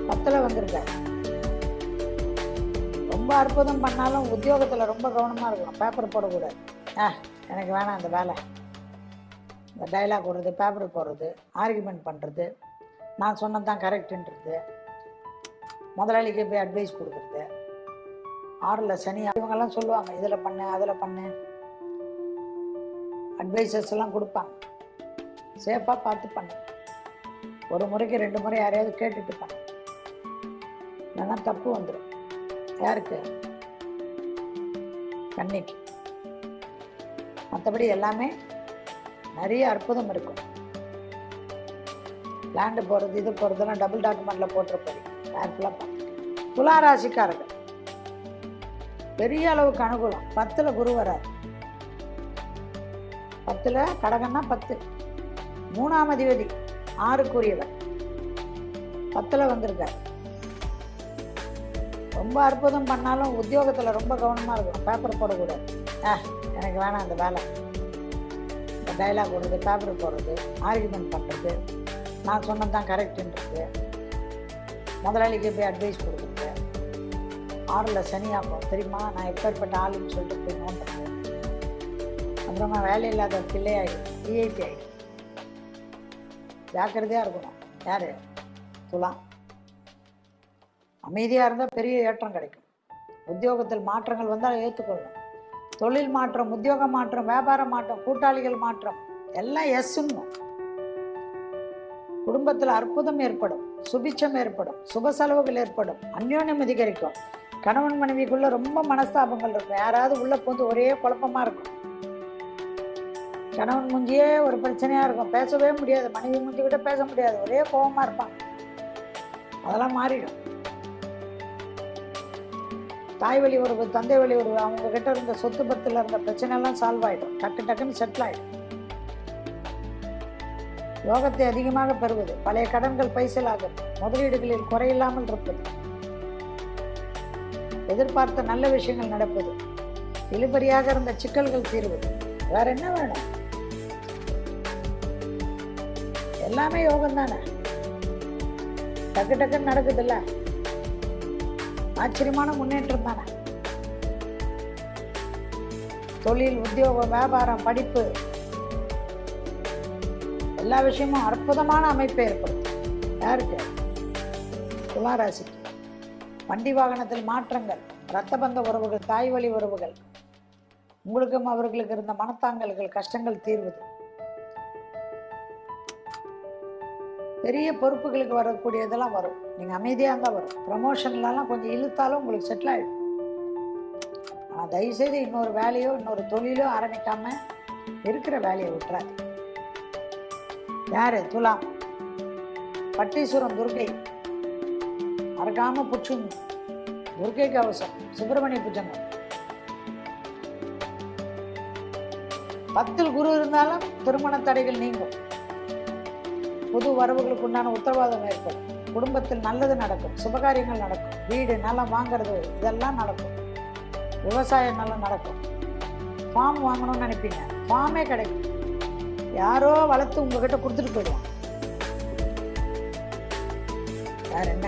10ல் வந்திருக்காரு. ரொம்ப அற்புதம் பண்ணாலும் உத்தியோகத்தில் ரொம்ப கவனமாக இருக்கணும். பேப்பர் போடக்கூடாது. எனக்கு வேணாம் அந்த வேலை. இந்த டைலாக் போடுறது, பேப்பர் போடுறது, ஆர்குமெண்ட் பண்ணுறது, நான் சொன்னதான் கரெக்டுன்றது, முதலாளிக்கு போய் அட்வைஸ் கொடுக்குறது, 6ல் சனி இவங்கெல்லாம் சொல்லுவாங்க, இதில் பண்ணு அதில் பண்ணு, அட்வைசர்ஸ் எல்லாம் கொடுப்பாங்க. சேஃபாக பார்த்து பண்ணு. ஒரு முறைக்கு 2 முறை யாரையாவது கேட்டுட்டு பண்ணு, இல்லைன்னா தப்பு வந்துடும். யாருக்கு? கன்னிக்கு. மற்றபடி எல்லாமே நிறைய அற்புதம் இருக்கும். லேண்டு போகிறது இது போகிறதெல்லாம் டபுள் டாக்குமெண்ட்டில் போட்டிருப்பது. கேர்ஃபுல்லாக பார்த்து. துளாராசிக்காரர்கள் பெரிய அளவுக்கு அனுகூலம். 10ல் குரு வராது. 10ல் கடகன்னா 10, 3ஆம் அதிபதி 6க்குரியவன் 10ல் வந்திருக்காரு. ரொம்ப அற்புதம் பண்ணாலும் உத்தியோகத்தில் ரொம்ப கவனமாக இருக்கணும். பேப்பர் போடக்கூடாது. எனக்கு வேணாம் அந்த வேலை. இந்த டைலாக் போடுறது, பேப்பர் போடுறது, ஆர்குமெண்ட் பண்ணுறது, நான் சொன்னதான் கரெக்டுன்றது, முதலாளிக்கு போய் அட்வைஸ் கொடுக்குறது, 6ல் சனி ஆகும் தெரியுமா, நான் எப்பேற்பட்ட ஆளுன்னு சொல்லிட்டு போய் நோண்டுறது, அப்புறமா வேலை இல்லாத பிள்ளை ஆகிடும், விஐபி ஆகிடும். ஜாக்கிரதையாக இருக்கணும். யார்? துலாம். அமைதியாக இருந்தால் பெரிய ஏற்றம் கிடைக்கும். உத்தியோகத்தில் மாற்றங்கள் வந்தால் ஏற்றுக்கொள்ளணும். தொழில் மாற்றம், உத்தியோக மாற்றம், வியாபார மாற்றம், கூட்டாளிகள் மாற்றம் எல்லாம் எஸ்ன்னு. குடும்பத்தில் அற்புதம் ஏற்படும், சுபிட்சம் ஏற்படும், சுப செலவுகள் ஏற்படும், அந்யோன்யம் அதிகரிக்கும். கணவன் மனைவிக்குள்ள ரொம்ப மனஸ்தாபங்கள் இருக்கும். யாராவது உள்ள போது ஒரே குழப்பமா இருக்கும். கணவன் முஞ்சியே ஒரு பிரச்சனையா இருக்கும், பேசவே முடியாது. மனைவி முஞ்சி கிட்ட பேச முடியாது, ஒரே கோபமா இருப்பாங்க. அதெல்லாம் மாறிடும். தாய் வழி உறவு, தந்தை வழி உறவு, அவங்க கிட்ட இருந்த சொத்து பத்தில் இருந்த பிரச்சனை எல்லாம் சால்வ் ஆயிடும். டக்குன்னு செட்டில் ஆயிடும். யோகத்தை அதிகமாக பெறுவது, பழைய கடன்கள் பைசலாகும், முதலீடுகளில் குறையில்லாமல் இருப்பது, எதிர்பார்த்த நல்ல விஷயங்கள் நடப்பது, இழுபறியாக இருந்த சிக்கல்கள் தீர்வது. வேற என்ன வேணும்? எல்லாமே யோகம் தானே. டக்குன்னு நடக்குது இல்ல, ஆச்சரியமான முன்னேற்றம் தானே. தொழில், உத்தியோகம், வியாபாரம், படிப்பு எல்லா விஷயமும் அற்புதமான அமைப்பை ஏற்படும். யாருக்கு? துளாராசிக்கு. வண்டி வாகனத்தில் மாற்றங்கள், இரத்த பந்த உறவுகள், தாய் வழி உறவுகள், உங்களுக்கும் அவர்களுக்கு இருந்த மனத்தாங்கல்கள், கஷ்டங்கள் தீர்வது, பெரிய பொறுப்புகளுக்கு வரக்கூடியதெல்லாம் வரும். நீங்கள் அமைதியாக இருந்தால் வரும். ப்ரமோஷன்லாம் கொஞ்சம் இழுத்தாலும் உங்களுக்கு செட்டில் ஆகிடும். ஆனால் தயவுசெய்து இன்னொரு வேலையோ இன்னொரு தொழிலோ ஆரம்பிக்காம இருக்கிற வேலையை விட்டுறாது. யாரு? துலாம். பட்டீஸ்வரம் துர்க்கை மறக்காம புச்சுங்க. துர்க்கை கவசம், சுப்பிரமணிய புஜங்கம். 10ல் குரு இருந்தாலும் திருமண தடைகள் நீங்கும். புது வரவுகளுக்கு உண்டான உத்தரவாதம் ஏற்படும். குடும்பத்தில் நல்லது நடக்கும், சுபகாரியங்கள் நடக்கும், வீடு நிலம் வாங்கிறது இதெல்லாம் நடக்கும். விவசாயம் நல்லா நடக்கும். ஃபார்ம் வாங்கணும்னு நினைப்பீங்க, ஃபார்மே கிடைக்கும். யாரோ வளர்த்து உங்ககிட்ட கொடுத்துட்டு போயிடுவாங்க. வேற என்ன?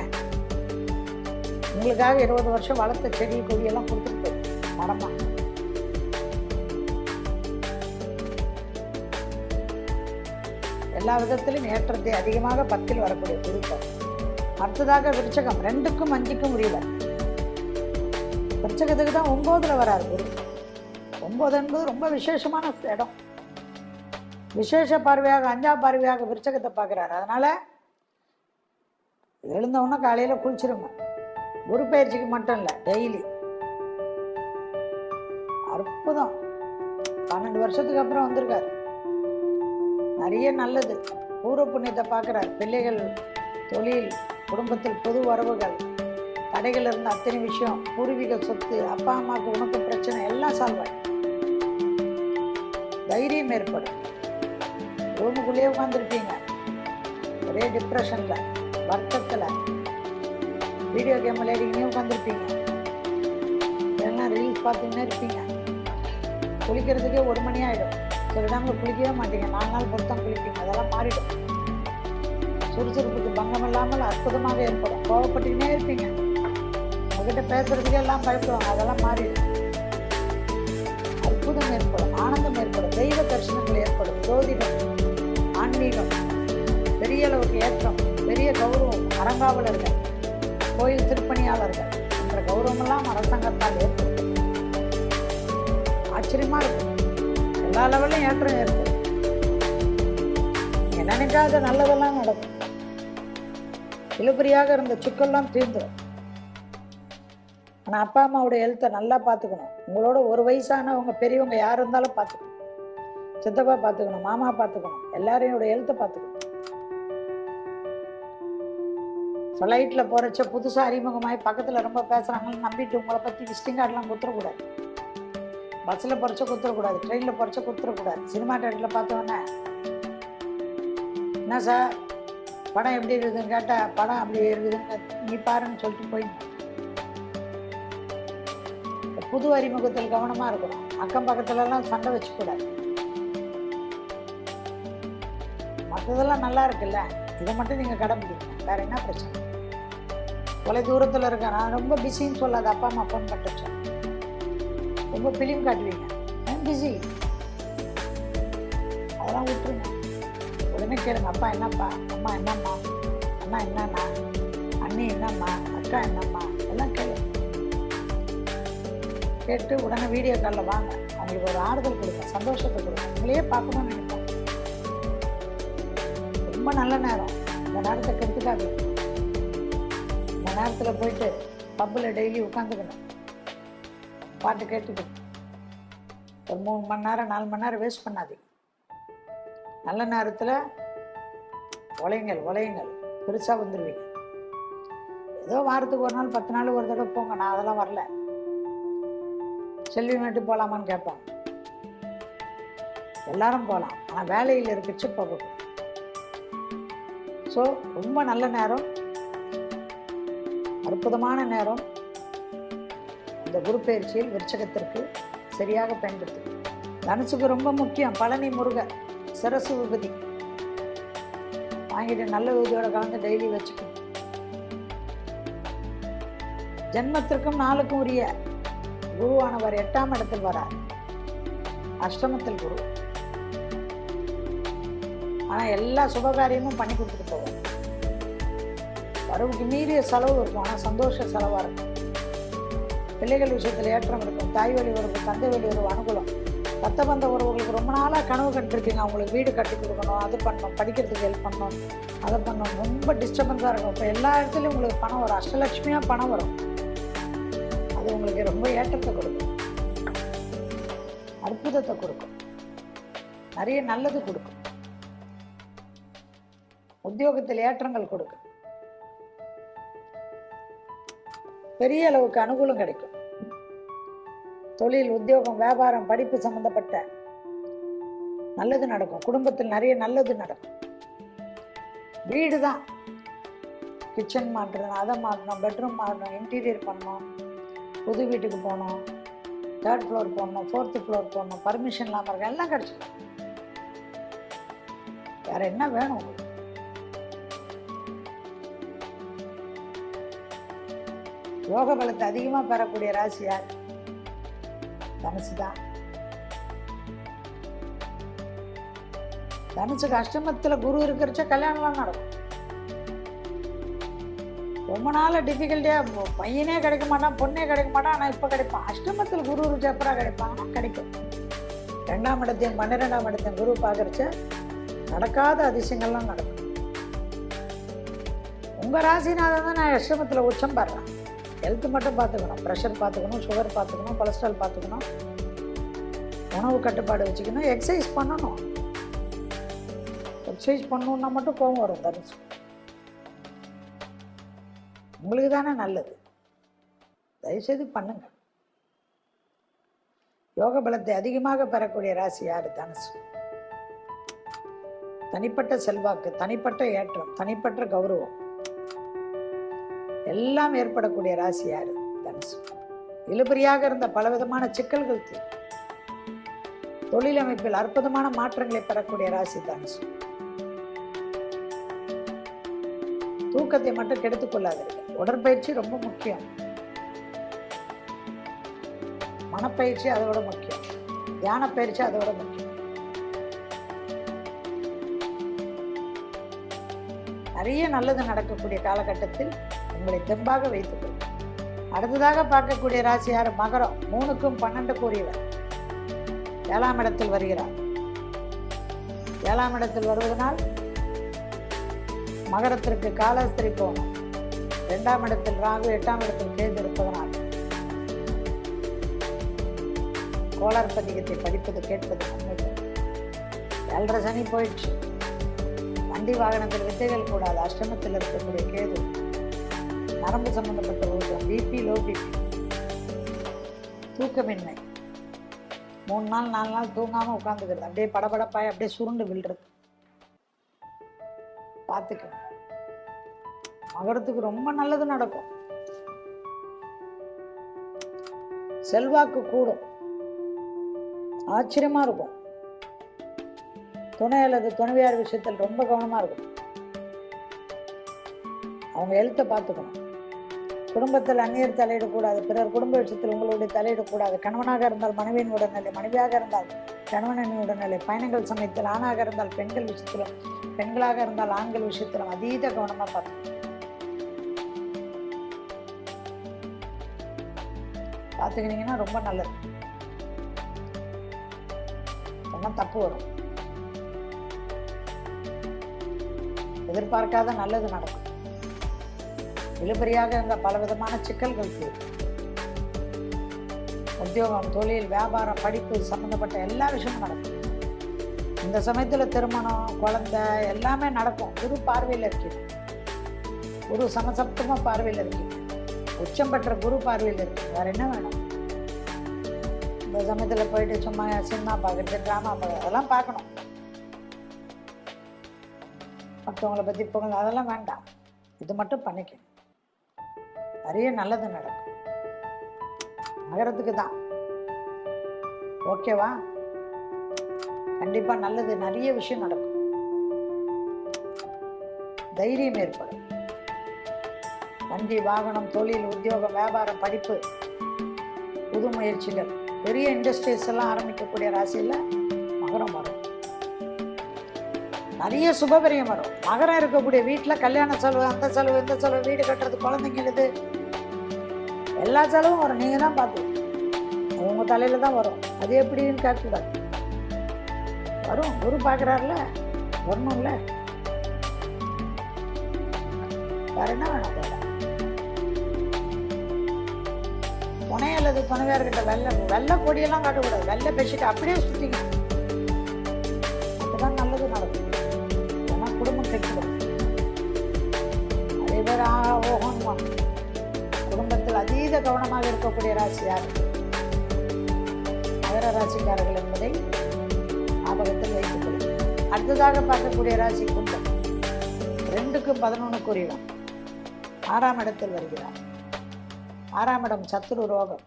உங்களுக்காக 20 வருஷம் வளர்த்த செடி கொடியெல்லாம் கொடுத்துட்டு போயிடும். மடமா. எல்லா விதத்திலும் ஏற்றத்தை அதிகமாக 10 வரக்கூடிய குருக்கள். அடுத்ததாக விருச்சகம், 2க்கும் 5க்கும் உரியவர். விருச்சகத்துக்கு தான் 9ல் வராரு குரு. 9 என்பது ரொம்ப விசேஷமான இடம். விசேஷ பார்வையாக 5ஆம் பார்வையாக விருச்சகத்தை பார்க்குறாரு. அதனால எழுந்தவுடனே காலையில் குளிச்சிருங்க. குரு பயிற்சிக்கு மட்டும் இல்லை, டெய்லி. அற்புதம். 12 வருஷத்துக்கு அப்புறம் வந்திருக்காரு. நிறைய நல்லது. பூர்வ புண்ணியத்தை பார்க்குறாரு. பிள்ளைகள், தொழில், குடும்பத்தில் பொது வரவுகள், தடைகள் இருந்த அத்தனை விஷயம், பூர்வீக சொத்து, அப்பா அம்மாவுக்கு உனக்கு பிரச்சனை எல்லாம் சால்வ் ஆகும். தைரியம் ஏற்படும். ரூமுக்குள்ளேயே உட்காந்துருப்பீங்க, ஒரே டிப்ரெஷன்ல, வருத்தத்தில், வீடியோ கேம் விளையாடிக்கினே உட்காந்துருப்பீங்க, எல்லாம் ரீல்ஸ் பார்த்துக்கினே இருப்பீங்க. குளிக்கிறதுக்கே 1 மணி ஆகிடும். சில டைமில் குளிக்கவே மாட்டீங்க, 4 நாள் பொறுத்தான் குளிப்பீங்க. அதெல்லாம் மாறிடும். சுறுசுறுப்புக்கு பங்கம் இல்லாமல் அற்புதமாக ஏற்படும். கோவப்பட்டுக்கினே இருப்பீங்க, உங்ககிட்ட பேசுறதுக்கே எல்லாம் பயப்படுவாங்க. அதெல்லாம் மாறிடும். அற்புதம் ஏற்படும், ஆனந்தம் ஏற்படும், தெய்வ தரிசனங்கள் ஏற்படும். ஜோதிடம், ஆன்மீகம், பெரிய அளவுக்கு ஏற்றம், பெரிய கௌரவம். அறங்காவலர்கள், கோயில் திருப்பணியாளர்கள் என்ற கௌரவமெல்லாம் அரசாங்கத்தால் ஏற்படும். ஆச்சரியமா இருக்கும். எல்லா லெவலையும் ஏற்றம் ஏற்படும். நீங்க நினைக்காத நல்லதெல்லாம் நடக்கும். இழுபறியாக இருந்த சுக்கெல்லாம் தீர்ந்துடும். ஆனால் அப்பா அம்மாவுடைய ஹெல்த்தை நல்லா பார்த்துக்கணும். உங்களோட ஒரு வயசானவங்க, பெரியவங்க யார் இருந்தாலும் பார்த்துக்கணும். சித்தப்பா பார்த்துக்கணும், மாமா பார்த்துக்கணும், எல்லாரையோட ஹெல்த்தை பார்த்துக்கணும். ஃப்ளைட்டில் போகிறச்ச புதுசாக அறிமுகமாகி பக்கத்தில் ரொம்ப பேசுகிறாங்கன்னு நம்பிட்டு உங்களை பற்றி விசிட்டிங் கார்டெலாம் குத்துறக்கூடாது. பஸ்ஸில் போகிறச்ச குத்துறக்கூடாது, ட்ரெயினில் போகிறச்ச குத்துறக்கூடாது. சினிமா தேட்டரில் பார்த்தோன்னே என்ன சார் படம் எப்படி இருக்குதுன்னு கேட்டால், படம் அப்படி இருக்குதுன்னு நீ பாருன்னு சொல்லிட்டு போயிடணும். புது அறிமுகத்தில் கவனமாக இருக்கணும். அக்கம் பக்கத்துலலாம் சண்டை வச்சுக்கூடாது. மற்றதெல்லாம் நல்லா இருக்குல்ல, இதை மட்டும் நீங்கள் கடைபிடிக்கணும். வேற என்ன பிரச்சனை? தொலை தூரத்தில் இருக்கேன், நான் ரொம்ப பிஸின்னு சொல்லாது. அப்பா அம்மா ஃபோன் பண்ணிட்டு ரொம்ப ஃபிலிம் காட்டுவீங்க, நான் பிஸி, அதெல்லாம் விட்டுருங்க. உடனே கேளுங்க, அப்பா என்னப்பா, அம்மா என்னம்மா, அண்ணா என்னண்ணா, அண்ணி என்னம்மா, அக்கா என்னம்மா, எல்லாம் கேளுங்க. கேட்டு உடனே வீடியோ காலில் வாங்க. அவங்களுக்கு ஒரு ஆறுதல் கொடுங்க, சந்தோஷத்தை கொடுங்க. உங்களையே பார்க்கணும்னு நினைப்போம். ரொம்ப நல்ல நேரம். இந்த நேரத்தை கெடுத்துக்காது. இந்த நேரத்தில் போயிட்டு பப்பில் டெய்லி உட்காந்துக்கணும், பாட்டு கேட்டுக்கணும். ஒரு 3 மணி நேரம் 4 மணி நேரம் வேஸ்ட் பண்ணாதீங்க. நல்ல நேரத்தில் உழையுங்கள், பெருசாக வந்துடுவீங்க. ஏதோ வாரத்துக்கு ஒரு நாள் 10 நாள் ஒரு தடவை போங்க. நான் அதெல்லாம் வரல. செல்வி நட்டு போகலாமான்னு கேட்பாங்க. எல்லாரும் போகலாம், ஆனால் வேலையில் இருக்குச்சு போகணும். ஸோ ரொம்ப நல்ல நேரம், அற்புதமான நேரம். இந்த குரு பயிற்சியில் விருச்சகத்திற்கு சரியாக பயன்படுத்து. தனுசுக்கு ரொம்ப முக்கியம். பழனி முருகர் சிரசு விபதி வாங்கிட்டு நல்ல விபதியோட கலந்து டெய்லி வச்சுக்கணும். ஜென்மத்திற்கும் நாளுக்கும் உரிய குருவானவர் 8ஆம் இடத்தில் வரார். அஷ்டமத்தில் குரு. ஆனா எல்லா சுபகாரியமும் பண்ணி கொடுத்துட்டு போவார். வரவுக்கு மீறிய செலவு இருக்கும், ஆனா சந்தோஷ செலவா இருக்கும். பிள்ளைகள் விஷயத்துல ஏற்றம் இருக்கும். தாய் வழி உறவு, தந்தை வழி உறவு அனுகூலம். ரத்த பந்த உறவுகளுக்கு ரொம்ப நாளாக கனவு கண்டிருப்பீங்க, அவங்களுக்கு வீடு கட்டி கொடுக்கணும், அது பண்ணணும், படிக்கிறதுக்கு ஹெல்ப் பண்ணணும், அதை பண்ணணும். ரொம்ப டிஸ்டர்பன்ஸாக இருக்கும். இப்போ எல்லா இடத்துலையும் உங்களுக்கு பணம் வரும், அஷ்டலட்சுமியாக பணம் வரும். அது உங்களுக்கு ரொம்ப ஏற்றத்தை கொடுக்கும், அற்புதத்தை கொடுக்கும், நிறைய நல்லது கொடுக்கும். உத்தியோகத்தில் ஏற்றங்கள் கொடுக்கும். பெரிய அளவுக்கு அனுகூலம் கிடைக்கும். தொழில், உத்தியோகம், வியாபாரம், படிப்பு சம்பந்தப்பட்ட நல்லது நடக்கும். குடும்பத்தில் நிறைய நல்லது நடக்கும். வீடு தான், கிச்சன் மாற்றணும், அதை மாற்றணும், பெட்ரூம் மாற்றணும், இன்டீரியர் பண்ணணும், புது வீட்டுக்கு போகணும், 3rd ஃப்ளோர் போடணும், 4th ஃப்ளோர் போடணும், பர்மிஷன் இல்லாமல் இருக்க எல்லாம் கிடைச்சிடும். வேற என்ன வேணும் உங்களுக்கு? யோக பலத்தை அதிகமாக பெறக்கூடிய ராசி யார்? தனுசு தான். தனுசுக்கு அஷ்டமத்துல குரு இருக்கிறச்ச கல்யாணம்லாம் நடக்கும். ரொம்ப நாள் டிஃபிகல்ட்டியா பையனே கிடைக்க மாட்டான், பொண்ணே கிடைக்க மாட்டான். ஆனால் இப்போ கிடைப்பான். அஷ்டமத்தில் குரு எப்பரா கிடைப்பாங்கன்னா கிடைக்கும். 2ஆம் இடத்தையும் 12ஆம் இடத்தையும் குரு பார்க்கறச்ச நடக்காத அதிசயங்கள்லாம் நடக்கும். உங்கள் ராசினால தான் நான் அஷ்டமத்தில் உச்சம் பாடுறேன். ஹெல்த் மட்டும் பார்த்துக்கணும், ப்ரெஷர் பார்த்துக்கணும், சுகர் பார்த்துக்கணும், கொலஸ்ட்ரால் பார்த்துக்கணும், உணவு கட்டுப்பாடு வச்சுக்கணும், எக்ஸசைஸ் பண்ணணும். எக்ஸசைஸ் பண்ணணுன்னா மட்டும் கோபம் வரும் தனுசு. உங்களுக்கு தானே நல்லது, தயவுசெய்து பண்ணுங்க. யோக பலத்தை அதிகமாக பெறக்கூடிய ராசி யாரு? தனுசு. தனிப்பட்ட செல்வாக்கு, தனிப்பட்ட ஏற்றம், தனிப்பட்ட கௌரவம் எல்லாம் ஏற்படக்கூடிய ராசி யாரு? தனுசு. இழுபறியாக இருந்த பலவிதமான சிக்கல்கள் தொழில் அமைப்பில் அற்புதமான மாற்றங்களை பெறக்கூடிய ராசி தனுசு. தூக்கத்தை மட்டும் கெடுத்துக் கொள்ளாதீர்கள். உடற்பயிற்சி ரொம்ப முக்கியம், மனப்பயிற்சி அதோட முக்கியம், தியான பயிற்சி அதோட முக்கியம். நிறைய நல்லது நடக்கக்கூடிய காலகட்டத்தில் உங்களை தெம்பாக வைத்துக் கொள்ளும். அடுத்ததாக பார்க்கக்கூடிய ராசி யாரு? மகரம். 3க்கும் 12 கூறியவர் 7ஆம் இடத்தில் வருகிறார். 7ஆம் இடத்தில் வருவதனால் மகரத்திற்கு காலஸ்திரி போகணும். 2ஆம் இடத்தில் ராகு, 8ஆம் இடத்தில் கேது இருப்பதனால் கோளார் பதிகத்தை படிப்பது கேட்பது நன்மை. 7.5 சனி போயிடுச்சு. வண்டி வாகனத்தில் வித்தைகள் கூடாது. அஷ்டமத்தில் இருக்கக்கூடிய கேது நரம்பு சம்பந்தப்பட்ட ஊக்கம், பிபி, லோ பிபி, தூக்கமின்மை, 3 நாள் 4 நாள் தூங்காம உட்காந்துக்கிறது, அப்படியே படபடப்பாய் அப்படியே சுருண்டு விழுறது பார்த்துக்க. மகரத்துக்கு ரொம்ப நல்லது நடக்கும். செல்வாக்கு கூடும், ஆச்சரியமா இருக்கும். துணை அல்லது துணைவியார் விஷயத்தில் ரொம்ப கவனமா இருக்கும். அவங்க எழுத்தை பார்த்துக்கணும். குடும்பத்தில் அந்நியர் தலையிடக்கூடாது. பிறர் குடும்ப விஷயத்தில் உங்களுடைய தலையிடக்கூடாது. கணவனாக இருந்தால் மனைவியின் உடல்நிலை, மனைவியாக இருந்தால் கணவனின் உடல்நிலை, பயணங்கள் சமயத்தில் ஆணாக இருந்தால் பெண்கள் விஷயத்திலும், பெண்களாக இருந்தால் ஆண்கள் விஷயத்திலும் அதீத கவனமா பார்த்துக்கினீங்கன்னா ரொம்ப நல்லது. ஒன்றும் தப்பு வரும். எதிர்பார்க்காத நல்லது நடக்கும். இழுபறியாக இருந்த பலவிதமான சிக்கல்கள் தீரும். உத்தியோகம், தொழில், வியாபாரம், படிப்பு சம்பந்தப்பட்ட எல்லா விஷயமும் நடக்கும். இந்த சமயத்தில் திருமணம், குழந்தை எல்லாமே நடக்கும். குரு பார்வையில் இருக்கீங்க. குரு சமசப்தமா பார்வையில் இருக்கீங்க. உச்சம் பெற்ற குரு பார்வையில் இருக்கீங்க. வேற என்ன வேணும்? இந்த சமயத்தில் போயிட்டு சும்மா சினிமா பார்க்கறது, டிராமா பார்க்கறது அதெல்லாம் பார்க்கணும். மற்றவங்களை பற்றி போகணும் அதெல்லாம் வேண்டாம். இது மட்டும் பண்ணிக்கணும். நிறைய நல்லது நடக்கும். மகரத்துக்கு தான். ஓகேவா? கண்டிப்பா நல்லது, நிறைய விஷயம் நடக்கும். தைரியம் ஏற்படும். வண்டி, வாகனம், தொழில், உத்தியோகம், வியாபாரம், படிப்பு, புது முயற்சிகள், பெரிய இண்டஸ்ட்ரீஸ் எல்லாம் ஆரம்பிக்கக்கூடிய ராசியில் மகரம் வரும். நிறைய சுபபரியம் வரும். மகரம் இருக்கக்கூடிய வீட்டில் கல்யாண செலவு, அந்த செலவு, இந்த செலவு, வீடு கட்டுறது, குழந்தைங்களுக்கு எல்லா செலவும் வரும். நீங்கள் தான் பார்த்து உங்கள் தலையில் தான் வரும். அது எப்படின்னு கேட்கக்கூடாது. வரும். குரு பார்க்குறாருல, வரணும்ல. வேற என்ன வேணும்? துணை அல்லது துணைவியார்கிட்ட வெள்ளை கொடியெல்லாம் காட்டக்கூடாது. வெள்ளை பெட்ஷீட் அப்படியே சுற்றிங்க. அப்பதான் நல்லது நடக்கும். ஏன்னா குடும்பம் கெட்டுடும். அதே பேர் ஓகோன்மா. குடும்பத்தில் அதீத கவனமாக இருக்கக்கூடிய ராசி யார்? மகர ராசிக்காரர்கள் என்பதை ஞாபகத்தில் வைத்துக் கொள்ளும். அடுத்ததாக பார்க்கக்கூடிய ராசி கும்பம். 2க்கும் 11 கூறிடும். 6ஆம் இடத்தில் வருகிறார். 6ஆம் இடம் சத்துரு ரோகம்.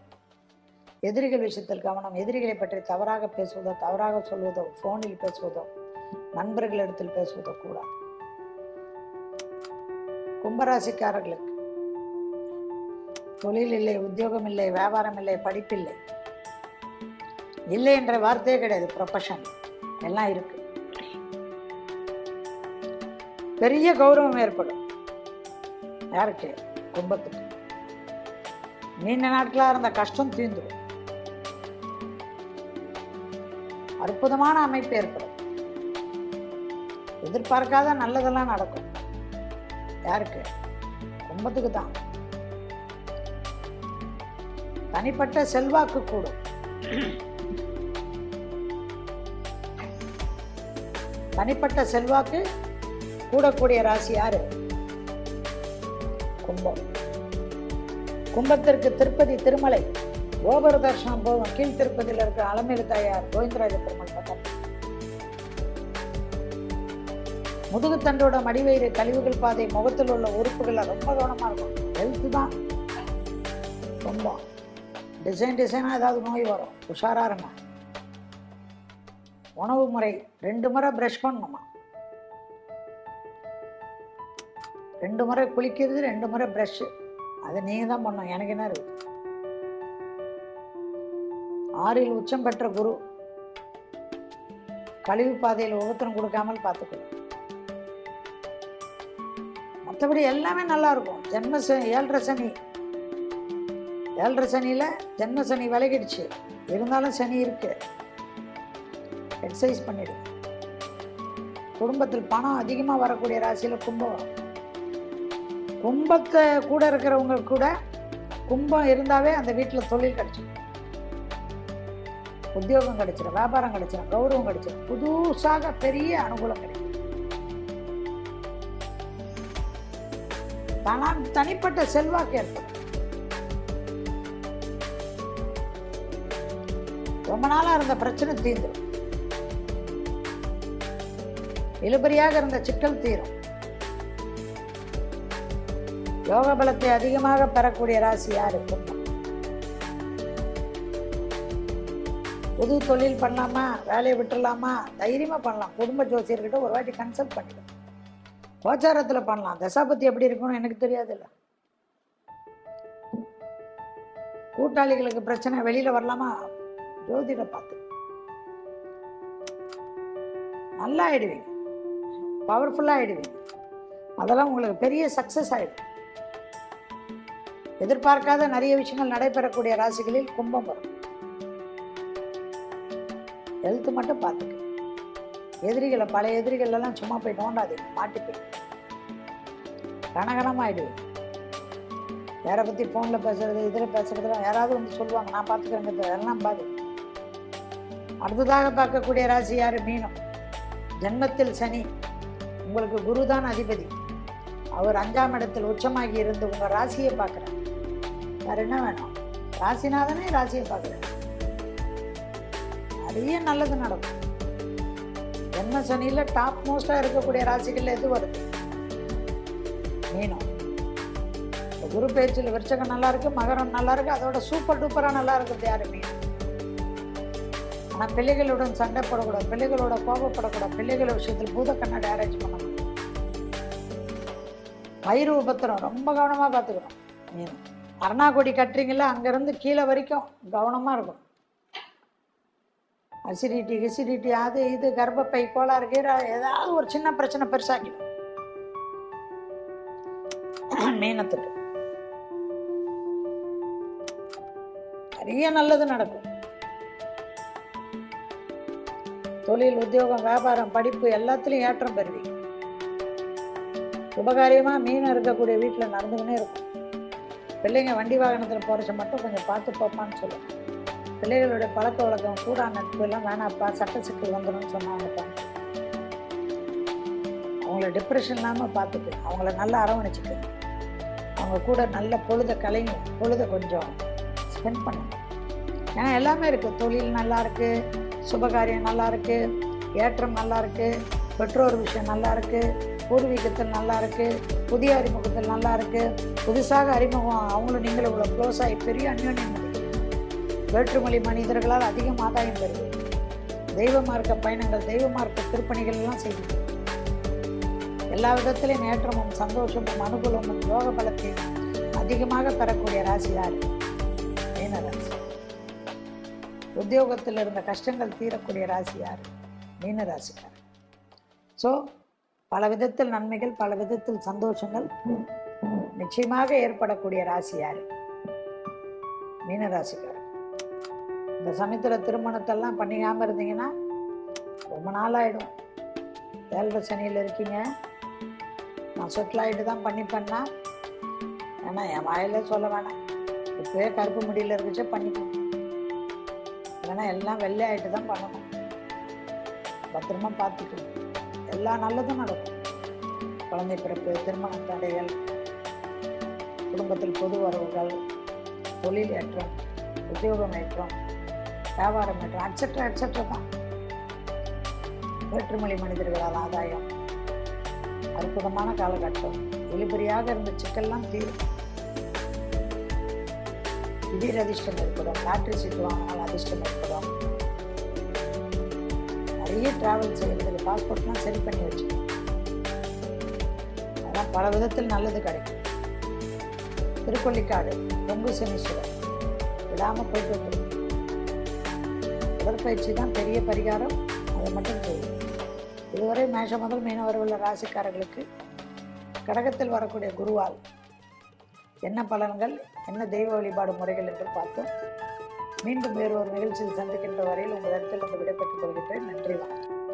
எதிரிகள் விஷயத்தில் கவனம். எதிரிகளை பற்றி தவறாக பேசுவதோ, தவறாக சொல்வதோ, போனில் பேசுவதோ, நண்பர்களிடத்தில் பேசுவதோ கூடாது. கும்பராசிக்காரர்களுக்கு தொழில் இல்லை, உத்தியோகம் இல்லை, வியாபாரம் இல்லை, படிப்பில்லை, இல்லை என்ற வார்த்தையே கிடையாது. ப்ரொஃபஷன் எல்லாம் இருக்கு. பெரிய கௌரவம் ஏற்படும். யாருக்கு? கும்பத்துக்கு. நீண்ட நாட்களாக இருந்த கஷ்டம் தீர்ந்துடும். அற்புதமான அமைப்பு ஏற்படும். எதிர்பார்க்காத நல்லதெல்லாம் நடக்கும். யாருக்கு? கும்பத்துக்கு தான். தனிப்பட்ட செல்வாக்கு கூடும். தனிப்பட்ட செல்வாக்கு கூடக்கூடிய ராசி யாரு? கும்பம். கும்பத்திற்கு திருப்பதி திருமலை கோபுர தர்ஷனம் போகும். கீழ் திருப்பதியில் இருக்கிற அலமேலு தாயார் கோவிந்தராஜ பெருமாள் பக்கம். முதுகுத்தண்டோட மடிவயிறு, கழிவுகள் பாதை, முகத்தில் உள்ள உறுப்புகள் ரொம்ப கவனமா இருக்கும். ஹெல்த் தான் ரொம்ப டிசைனா ஏதாவது நோய் வரும். உஷாரா இருங்க. உணவு முறை 2 முறை பிரஷ் பண்ணணுமா? 2 முறை குளிக்கிறது, 2 முறை பிரஷ். அதை நீங்க தான் பண்ணணும். எனக்கு என்ன இருக்கு? 6இல் உச்சம் பெற்ற குரு கழிவு பாதையில் உபத்திரம் கொடுக்காமல் பார்த்துக்கணும். மற்றபடி எல்லாமே நல்லா இருக்கும். ஜென்ம சனி 7.5 சனி. 7.5 சனியில் ஜென்ம சனி விலகிடுச்சு. இருந்தாலும் சனி இருக்கு. எக்ஸசைஸ் பண்ணிடு. குடும்பத்தில் பணம் அதிகமாக வரக்கூடிய ராசியில் கும்பம் வரும். கும்பத்தை கூட இருக்கிறவங்க கூட கும்பம் இருந்தாவே அந்த வீட்டில் தொழில் கிடைச்சிடும், உத்தியோகம் கிடைச்சிடும், வியாபாரம் கிடைச்சிடும், கௌரவம் கிடைச்சிடும், புதுசாக பெரிய அனுகூலம் கிடைக்கும். தனிப்பட்ட செல்வாக்கு ஏற்படும். ரொம்ப நாளா இருந்த பிரச்சனை தீர்ந்துடும். இழுபறியாக இருந்த சிக்கல் தீரும். யோக பலத்தை அதிகமாக பெறக்கூடிய ராசி யாரு? கும்பம். புது தொழில் பண்ணலாமா, வேலையை விட்டுடலாமா, தைரியமா பண்ணலாம். குடும்ப ஜோசியர்கிட்ட ஒரு வாட்டி கன்சல்ட் பண்ணிடும். கோச்சாரத்தில் பண்ணலாம். தசாபத்தி எப்படி இருக்கணும் எனக்கு தெரியாது. இல்லை கூட்டாளிகளுக்கு பிரச்சனை, வெளியில வரலாமா, ஜோதிட பார்த்து நல்லா ஆயிடுவீங்க, பவர்ஃபுல்லா ஆயிடுவீங்க. அதெல்லாம் உங்களுக்கு பெரிய சக்சஸ் ஆயிடும். எதிர்பார்க்காத நிறைய விஷயங்கள் நடைபெறக்கூடிய ராசிகளில் கும்பம் வரும். ஹெல்த் மட்டும் பார்த்துக்க. எதிரிகளை, பழைய எதிரிகள் எல்லாம் சும்மா போய் நோண்டாதீங்க, மாட்டிப்போய் கனகனமாயிடுவீங்க. யாரை பற்றி ஃபோனில் பேசுறது, இதில் பேசுறதுல யாராவது வந்து சொல்லுவாங்க, நான் பார்த்துக்கிறேங்க, எல்லாம் பாது. அடுத்ததாக பார்க்கக்கூடிய ராசி யாரு? மீனம். ஜென்மத்தில் சனி. உங்களுக்கு குருதான் அதிபதி. அவர் 5ஆம் இடத்தில் உச்சமாகி இருந்து உங்க ராசியை பார்க்குறார். வேற என்ன வேணும்? ராசிநாதனே ராசியை பார்க்குறார். நிறைய நல்லது நடக்கும். ஜென்ம சனியில டாப் மோஸ்டா இருக்கக்கூடிய ராசிகள் எது வருது? மீனம். குரு பேச்சில் விருச்சகம் நல்லா இருக்கு, மகரம் நல்லா இருக்கு. அதோட சூப்பர் டூப்பரா நல்லா இருக்குது யாரு? மீனம். ஆனா பிள்ளைகளுடன் சண்டை போடக்கூடாது, பிள்ளைகளோட கோபப்படக்கூடாது, பிள்ளைகள விஷயத்தில் பூத கண்ணாடி அரேஞ்ச் பண்ணணும். வயிறு உபத்திரம் ரொம்ப கவனமா பார்த்துக்கணும். மீனம். அருணாகொடி கட்டுறீங்கள, அங்கிருந்து கீழே வரைக்கும் கவனமா இருக்கும். அசிடிட்டி அது இது, கர்ப்பப்பை கோளாறு, ஏதாவது ஒரு சின்ன பிரச்சனை பெருசாக்கிடும் மீனத்துக்கு. நிறைய நல்லது நடக்கும். தொழில், உத்தியோகம், வியாபாரம், படிப்பு எல்லாத்துலயும் ஏற்றம் பெறுவீங்க. சுபகாரியமா மீனம் இருக்கக்கூடிய வீட்டில் நடந்துக்கினே இருக்கும். பிள்ளைங்க வண்டி வாகனத்தில் போறச்ச மட்டும் கொஞ்சம் பார்த்து போப்பான்னு சொல்லுவோம். பிள்ளைகளுடைய பழக்க வழக்கம், கூட நட்பு எல்லாம் வேணாப்பா, சட்ட சிக்கல் வந்துடும் சொன்னாங்கப்பா. அவங்கள டிப்ரெஷன் இல்லாமல் பார்த்துட்டு அவங்கள நல்லா அரவணைச்சிட்டு அவங்க கூட நல்ல பொழுதை கொஞ்சம் ஸ்பெண்ட் பண்ணுங்க. ஏன்னா எல்லாமே இருக்குது. தொழில் நல்லா இருக்கு, சுபகாரியம் நல்லா இருக்கு, ஏற்றம் நல்லா இருக்கு, பெற்றோர் விஷயம் நல்லா இருக்கு, பூர்வீகத்தில் நல்லா இருக்கு, புதிய அறிமுகத்தில் நல்லா இருக்கு, புதுசாக அறிமுகம் அவங்களும் நீங்களும் இவ்வளோ க்ளோஸ் ஆகி பெரிய அந்யோன்யம் முடியும். வேற்றுமொழி மனிதர்களால் அதிகம் ஆதாயம் பெறுது. தெய்வ மார்க்க பயணங்கள், தெய்வ மார்க்க திருப்பணிகள் எல்லாம் செய்யுது. எல்லா விதத்திலையும் ஏற்றமும் சந்தோஷமும் அனுகூலமும் யோக பலத்தையும் அதிகமாக பெறக்கூடிய ராசி யாரு? மீனராசி. உத்தியோகத்தில் இருந்த கஷ்டங்கள் தீரக்கூடிய ராசி யார்? மீன ராசிக்காரர். ஸோ பல விதத்தில் நன்மைகள், பல விதத்தில் சந்தோஷங்கள் நிச்சயமாக ஏற்படக்கூடிய ராசி யார்? மீன ராசிக்காரர். இந்த சமயத்தில் திருமணத்தெல்லாம் பண்ணிக்காமல் இருந்தீங்கன்னா ரொம்ப நாள் ஆகிடும். ஏழரை சனியில் இருக்கீங்க, நான் செட்டில் ஆகிட்டு தான் பண்ணிப்பேன்னா, ஏன்னா என் வாயிலே சொல்ல வேணாம், இப்போவே கருப்பு முடியல இருந்துச்சே பண்ணிக்கணும், இல்லைன்னா எல்லாம் வெள்ளை ஆகிட்டு தான் பண்ணணும். பத்திரமா பார்த்துக்கணும், எல்லா நல்லதும் நடக்கும். குழந்தை பிறப்பு, திருமண தடைகள், குடும்பத்தில் பொது வரவுகள், தொழில் ஏற்றம், உத்தியோகம் ஏற்றம், வியாபாரம் ஏற்றம், அட்செட்ரா அட்செட்ரா தான். வேற்றுமொழி மனிதர்களால் ஆதாயம், அற்புதமான காலகட்டம். இழுபறியாக இருந்த சிக்கல்லாம் தீரும். திடீர் அதிர்ஷ்டம் ஏற்படும். லாட்ரி சீட்டு வாங்கினால் அதிர்ஷ்டம் ஏற்படும். நிறைய டிராவல் செய்யறதுக்கு பாஸ்போர்ட்லாம் சரி பண்ணி வச்சுக்கணும். அதெல்லாம் பல விதத்தில் நல்லது கிடைக்கும். திருக்கொள்ளிக்காடு பொங்கு சனீஸ்வரர் விடாமல் போயிட்டு வந்துடும். உடற்பயிற்சி தான் பெரிய பரிகாரம், அதை மட்டும் செய்யும். இதுவரை மேஷம் முதல் மீனவர்கள் உள்ள ராசிக்காரர்களுக்கு கடகத்தில் வரக்கூடிய குருவால் என்ன பலன்கள், என்ன தெய்வ வழிபாடு முறைகள் என்று பார்த்தோம். மீண்டும் வேறு ஒரு நிகழ்ச்சியில் சந்திக்கின்ற வரையில் உங்கள் இடத்தில் விடைபெற்றுக் கொள்கின்றேன். நன்றி, வணக்கம்.